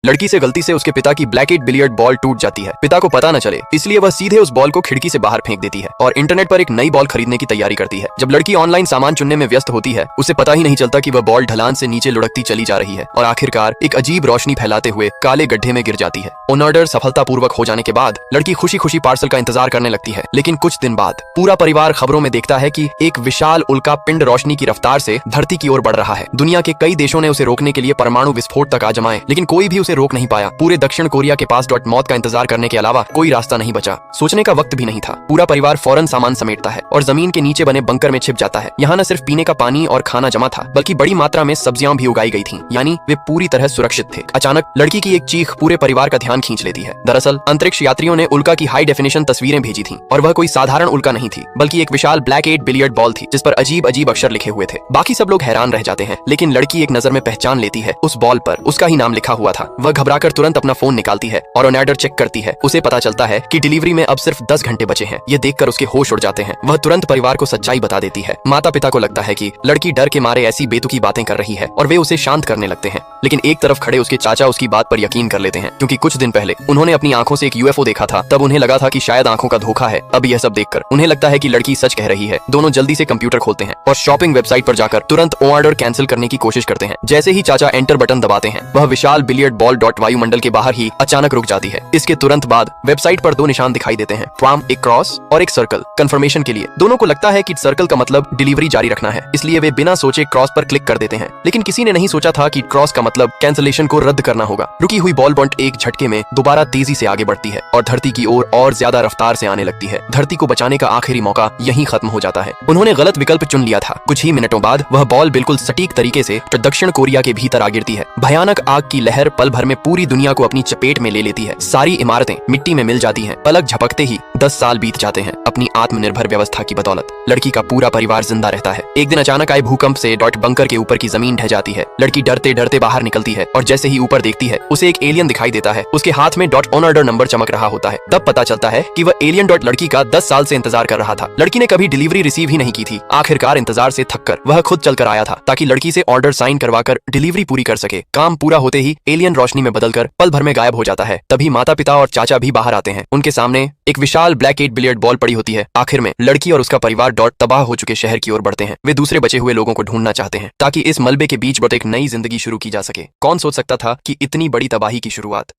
लड़की से गलती से उसके पिता की ब्लैक एट बिलियर्ड बॉल टूट जाती है। पिता को पता न चले इसलिए वह सीधे उस बॉल को खिड़की से बाहर फेंक देती है और इंटरनेट पर एक नई बॉल खरीदने की तैयारी करती है। जब लड़की ऑनलाइन सामान चुनने में व्यस्त होती है, उसे पता ही नहीं चलता कि वह बॉल ढलान से नीचे लुढ़कती चली जा रही है और आखिरकार एक अजीब रोशनी फैलाते हुए काले गड्ढे में गिर जाती है। ऑर्डर सफलतापूर्वक हो जाने के बाद लड़की खुशी खुशी पार्सल का इंतजार करने लगती है, लेकिन कुछ दिन बाद पूरा परिवार खबरों में देखता है कि एक विशाल उल्का पिंड रोशनी की रफ्तार से धरती की ओर बढ़ रहा है। दुनिया के कई देशों ने उसे रोकने के लिए परमाणु विस्फोट तक आजमाए, लेकिन कोई भी उसे रोक नहीं पाया। पूरे दक्षिण कोरिया के पास मौत का इंतजार करने के अलावा कोई रास्ता नहीं बचा। सोचने का वक्त भी नहीं था। पूरा परिवार फौरन सामान समेटता है और जमीन के नीचे बने बंकर में छिप जाता है। यहाँ न सिर्फ पीने का पानी और खाना जमा था, बल्कि बड़ी मात्रा में सब्जियां भी उगाई गई थीं, यानी वे पूरी तरह सुरक्षित थे। अचानक लड़की की एक चीख पूरे परिवार का ध्यान खींच लेती है। दरअसल अंतरिक्ष यात्रियों ने उल्का की हाई डेफिनेशन तस्वीरें भेजी थीं और वह कोई साधारण उल्का नहीं थी, बल्कि एक विशाल ब्लैक एट बिलियर्ड बॉल थी जिस पर अजीब अजीब अक्षर लिखे हुए थे। बाकी सब लोग हैरान रह जाते हैं, लेकिन लड़की एक नजर में पहचान लेती है। उस बॉल पर उसका ही नाम लिखा हुआ था। वह घबराकर तुरंत अपना फोन निकालती है और ऑर्डर चेक करती है। उसे पता चलता है कि डिलीवरी में अब सिर्फ 10 घंटे बचे हैं। ये देखकर उसके होश उड़ जाते हैं। वह तुरंत परिवार को सच्चाई बता देती है। माता पिता को लगता है कि लड़की डर के मारे ऐसी बेतुकी बातें कर रही है और वे उसे शांत करने लगते हैं, लेकिन एक तरफ खड़े उसके चाचा उसकी बात पर यकीन कर लेते हैं, क्योंकि कुछ दिन पहले उन्होंने अपनी आंखों से एक यूएफओ देखा था। तब उन्हें लगा था कि शायद आंखों का धोखा है। अब यह सब देखकर उन्हें लगता है कि लड़की सच कह रही है। दोनों जल्दी से कंप्यूटर खोलते हैं और शॉपिंग वेबसाइट पर जाकर तुरंत ऑर्डर कैंसिल करने की कोशिश करते हैं। जैसे ही चाचा एंटर बटन दबाते हैं, वह विशाल बिलियर्ड बॉल वायुमंडल के बाहर ही अचानक रुक जाती है। इसके तुरंत बाद वेबसाइट पर 2 निशान दिखाई देते हैं, फ्रॉम एक क्रॉस और एक सर्कल। कंफर्मेशन के लिए दोनों को लगता है कि सर्कल का मतलब डिलीवरी जारी रखना है, इसलिए वे बिना सोचे क्रॉस पर क्लिक कर देते हैं। लेकिन किसी ने नहीं सोचा था कि क्रॉस का मतलब कैंसिलेशन को रद्द करना होगा। रुकी हुई बॉल एक झटके में दोबारा तेजी से आगे बढ़ती है और धरती की ओर और ज्यादा रफ्तार से आने लगती है। धरती को बचाने का आखिरी मौका यहीं खत्म हो जाता है। उन्होंने गलत विकल्प चुन लिया था। कुछ ही मिनटों बाद वह बॉल बिल्कुल सटीक तरीके से दक्षिण कोरिया के भीतर आ गिरती है। भयानक आग की लहर पल भर में पूरी दुनिया को अपनी चपेट में ले लेती है। सारी इमारतें मिट्टी में मिल जाती हैं। पलक झपकते ही 10 साल बीत जाते हैं अपनी आत्मनिर्भर व्यवस्था की बदौलत। लड़की का पूरा परिवार जिंदा रहता है। एक दिन अचानक आए भूकंप से बंकर के ऊपर की जमीन ढह जाती है। लड़की डरते डरते बाहर निकलती है और जैसे ही ऊपर देखती है, उसे एक एलियन दिखाई देता है। उसके हाथ में ऑन ऑर्डर नंबर चमक रहा होता है। तब पता चलता है कि वह एलियन लड़की का 10 साल से इंतजार कर रहा था। लड़की ने कभी डिलीवरी रिसीव ही नहीं की थी। आखिरकार इंतजार से थककर वह खुद चलकर आया था, ताकि लड़की से ऑर्डर साइन करवाकर डिलीवरी पूरी कर सके। काम पूरा होते ही एलियन रोशनी में बदलकर पल भर में गायब हो जाता है। तभी माता पिता और चाचा भी बाहर आते हैं। उनके सामने एक विशाल ब्लैक एट बिलियर्ड बॉल पड़ी होती है। आखिर में लड़की और उसका परिवार तबाह हो चुके शहर की ओर बढ़ते हैं। वे दूसरे बचे हुए लोगों को ढूंढना चाहते हैं, ताकि इस मलबे के बीच एक नई जिंदगी शुरू की जा सके। कौन सोच सकता था कि इतनी बड़ी तबाही की शुरुआत